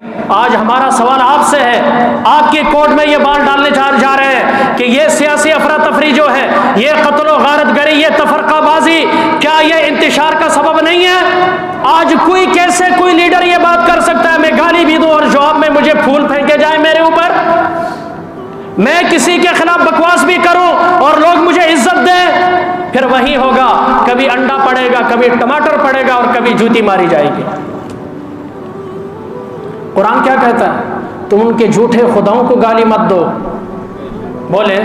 آج ہمارا سوال آپ سے ہے، آپ کی کورٹ میں یہ بات ڈالنے جا رہے ہیں کہ یہ سیاسی افراتفری جو ہے، یہ قتل و غارت گری، یہ تفرقہ بازی، کیا یہ انتشار کا سبب نہیں ہے؟ آج کیسے کوئی لیڈر یہ بات کر سکتا ہے میں گالی بھی دوں اور جواب میں مجھے پھول پھینکے جائیں میرے اوپر؟ میں کسی کے خلاف بکواس بھی کروں اور لوگ مجھے عزت دیں، پھر وہی ہوگا، کبھی انڈا پڑے گا، کبھی ٹماٹر پڑے گا اور کبھی جوتی ماری جائے گی۔ قرآن کیا کہتا ہے؟ تم ان کے جھوٹے خداؤں کو گالی مت دو، بولے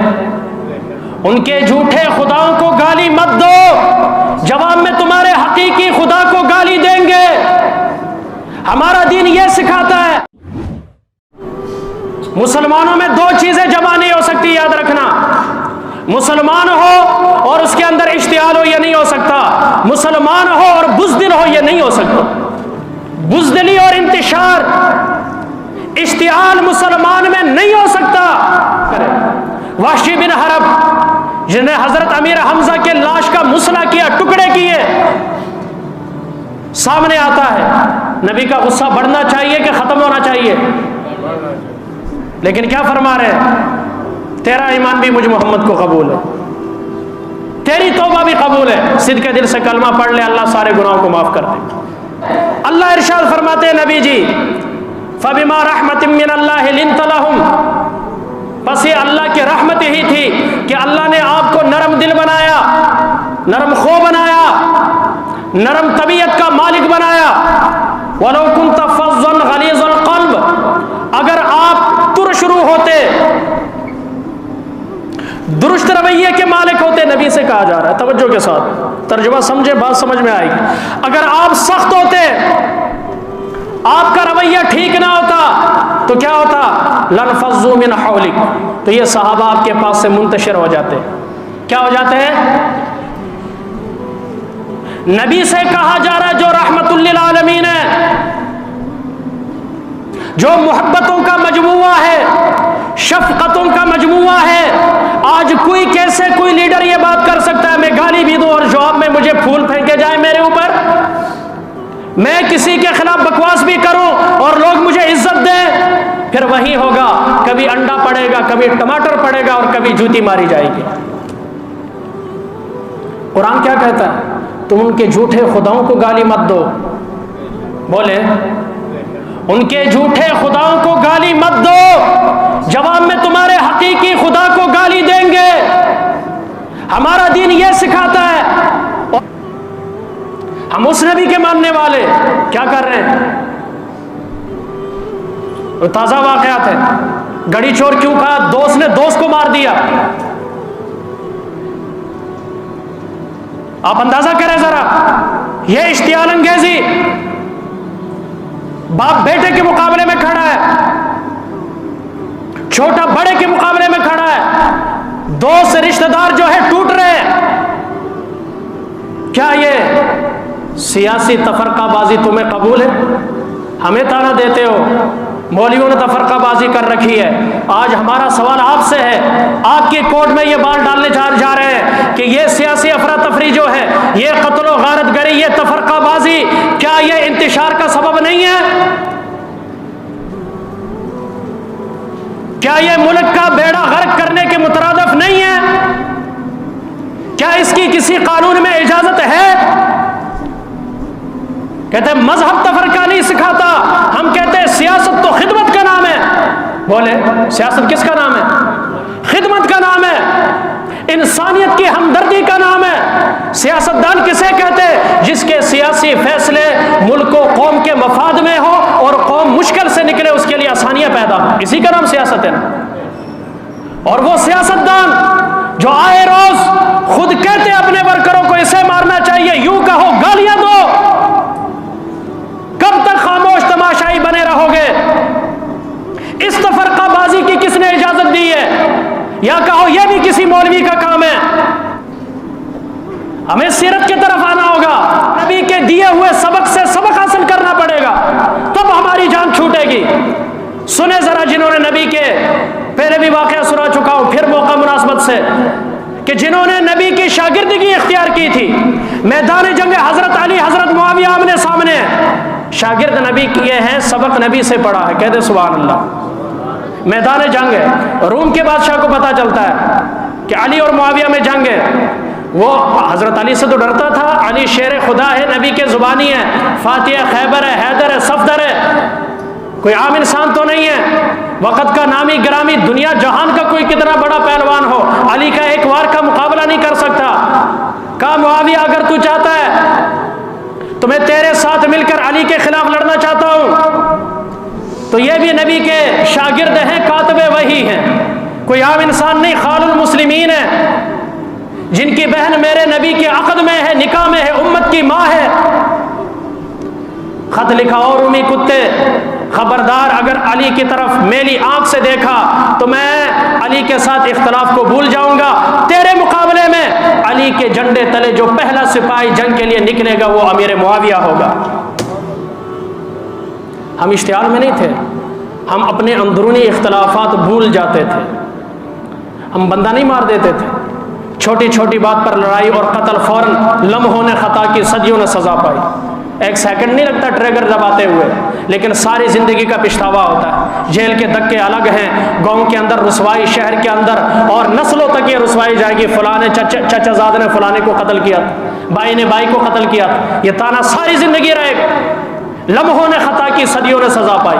ان کے جھوٹے خداؤں کو گالی مت دو، جواب میں تمہارے حقیقی خدا کو گالی دیں گے۔ ہمارا دین یہ سکھاتا ہے مسلمانوں میں دو چیزیں جمع نہیں ہو سکتی، یاد رکھنا، مسلمان ہو اور اس کے اندر اشتعال ہو، یہ نہیں ہو سکتا، مسلمان ہو اور بزدل ہو، یہ نہیں ہو سکتا۔ بزدلی اور انتشار، اشتعال مسلمان میں نہیں ہو سکتا۔ وحشی بن حرب جنہوں نے حضرت امیر حمزہ کے لاش کا مسئلہ کیا، ٹکڑے کیے، سامنے آتا ہے نبی کا غصہ بڑھنا چاہیے کہ ختم ہونا چاہیے؟ لیکن کیا فرما رہے ہیں؟ تیرا ایمان بھی مجھ محمد کو قبول ہے، تیری توبہ بھی قبول ہے، صدق کے دل سے کلمہ پڑھ لے، اللہ سارے گناہوں کو معاف کر دے۔ اللہ ارشاد فرماتے ہیں نبی جی، فَبِمَا رَحْمَةٍ مِّنَ اللَّهِ لِنْتَ لَهُمْ، بس یہ اللہ کی رحمت ہی تھی کہ اللہ نے آپ کو نرم دل بنایا، نرم خو بنایا، نرم طبیعت کا مالک بنایا۔ وَلَوْ كُنْتَ فَظًّا غَلِيظَ الْقَلْبِ، اگر آپ ترش روح ہوتے، درست رویے کے مالک ہوتے، نبی سے کہا جا رہا ہے، توجہ کے ساتھ ترجمہ سمجھے، بات سمجھ میں آئے گی۔ اگر آپ سخت ہوتے، آپ کا رویہ ٹھیک نہ ہوتا تو کیا ہوتا؟ لَنْفَضُّوا مِنْ حَوْلِكَ، تو یہ صحابہ آپ کے پاس سے منتشر ہو جاتے۔ کیا ہو جاتے ہیں؟ نبی سے کہا جا رہا ہے جو رحمت للعالمین ہے، جو محبتوں کا مجموعہ ہے، شفقتوں کا مجموعہ ہے، آج کیسے کوئی لیڈر یہ بات کر سکتا ہے میں گالی بھی دوں اور جواب میں مجھے پھول پھینکے جائیں میرے اوپر؟ میں کسی کے خلاف بکواس بھی کروں اور لوگ مجھے عزت دیں، پھر وہی ہوگا، کبھی انڈا پڑے گا، کبھی ٹماٹر پڑے گا اور کبھی جوتی ماری جائے گی۔ قرآن کیا کہتا ہے؟ تم ان کے جھوٹے خداؤں کو گالی مت دو، بولے ان کے جھوٹے خداؤں کو گالی مت دو، جواب میں تمہارے حقیقی خدا کو گالی دیں گے۔ ہمارا دین یہ سکھاتا ہے۔ ہم اس نبی کے ماننے والے کیا کر رہے ہیں؟ تازہ واقعات ہے، گڑی چور کیوں کہا؟ دوست نے دوست کو مار دیا۔ آپ اندازہ کریں ذرا، یہ اشتعال انگیزی، باپ بیٹے کے مقابلے میں کھڑا ہے، چھوٹا بڑے کے مقابلے میں کھڑا ہے، دوست رشتہ دار جو ہے ٹوٹ رہے ہیں۔ کیا یہ سیاسی تفرقہ بازی تمہیں قبول ہے؟ ہمیں تانا دیتے ہو مولویوں نے تفرقہ بازی کر رکھی ہے۔ آج ہمارا سوال آپ سے ہے، آپ کی کورٹ میں یہ بات ڈالنے جا رہے ہیں کہ یہ سیاسی افراتفری جو ہے، یہ قتل و غارت گری، یہ تفرقہ بازی، کیا یہ انتشار کا سبب نہیں ہے؟ کیا یہ ملک کا بیڑا غرق کرنے کے مترادف نہیں ہے؟ کیا اس کی کسی قانون میں اجازت ہے؟ کہتے ہیں مذہب تفرقہ نہیں سکھاتا، ہم کہتے ہیں سیاست تو خدمت کا نام ہے۔ بولے سیاست کس کا نام ہے؟ خدمت کا نام ہے، انسانیت کی ہمدردی کا نام ہے۔ سیاستدان کسے کہتے ہیں؟ جس کے سیاسی فیصلے ملک و قوم کے مفاد میں ہو اور قوم مشکل سے نکلے، اس کے لیے آسانیاں پیدا ہو، اسی کا نام سیاست ہے۔ اور وہ سیاستدان جو آئے روز خود کہتے ہیں اپنے ورکروں کو اسے مارنا چاہیے، یوں کہو گالیاں دو، کب تک خاموش تماشائی بنے رہو گے؟ اس تفرقہ بازی کی کس نے اجازت دی ہے؟ یا کہو یہ بھی کسی مولوی کا کام ہے؟ ہمیں سیرت کی طرف آنا ہوگا، نبی کے دیے ہوئے سبق سے سبق حاصل کرنا پڑے گا، تب ہماری جان چھوٹے گی۔ سنیں ذرا جنہوں نے نبی کے، پہلے بھی واقعہ سنا چکا ہوں، پھر موقع مناسبت سے، کہ جنہوں نے نبی کی شاگردگی اختیار کی تھی، میدان جنگ حضرت علی حضرت معاویہ آمنے سامنے، شاگرد نبی کیے ہیں، سبق نبی سے پڑھا ہے، کہتے سبحان اللہ۔ میدان جنگ ہے، روم کے بادشاہ کو پتا چلتا ہے کہ علی اور معاویہ میں جنگ ہے، وہ حضرت علی سے تو ڈرتا تھا، علی شیر خدا ہے، نبی کے زبانی ہے، فاتح خیبر ہے، حیدر ہے، صفدر ہے، کوئی عام انسان تو نہیں ہے، وقت کا نامی گرامی، دنیا جہان کا کوئی کتنا بڑا پہلوان ہو، علی کا ایک وار کا مقابلہ نہیں کر سکتا۔ کہا معاویہ اگر تو چاہتا ہے تو میں تیرے ساتھ مل کر علی کے خلاف لڑنا چاہتا ہوں۔ تو یہ بھی نبی کے شاگرد ہیں، کاتب وحی ہیں، کوئی عام انسان نہیں، خال المسلمین ہے، جن کی بہن میرے نبی کے عقد میں ہے، نکاح میں ہے، امت کی ماں ہے۔ خط لکھا، اور رومی کتے خبردار، اگر علی کی طرف میلی آنکھ سے دیکھا تو میں علی کے ساتھ اختلاف کو بھول جاؤں گا، تیرے مقابلے میں علی کے جھنڈے تلے جو پہلا سپاہی جنگ کے لیے نکلے گا وہ امیر معاویہ ہوگا۔ ہم اشتعال میں نہیں تھے، ہم اپنے اندرونی اختلافات بھول جاتے تھے، ہم بندہ نہیں مار دیتے تھے، چھوٹی چھوٹی بات پر لڑائی اور قتل، فوراً لمحوں نے خطا کی، صدیوں نے سزا پائی، ایک سیکنڈ نہیں لگتا ٹریگر دباتے ہوئے، لیکن ساری زندگی کا پچھتاوا ہوتا ہے۔ جیل کے دھکے الگ ہیں، گاؤں کے اندر رسوائی، شہر کے اندر، اور نسلوں تک یہ رسوائی جائے گی، فلاں نے چچا زاد نے فلانے کو قتل کیا تھا، بھائی نے بھائی کو قتل کیا تھا، یہ تانا ساری زندگی رہے گا۔ لمحوں نے خطا کی، صدیوں نے سزا پائی۔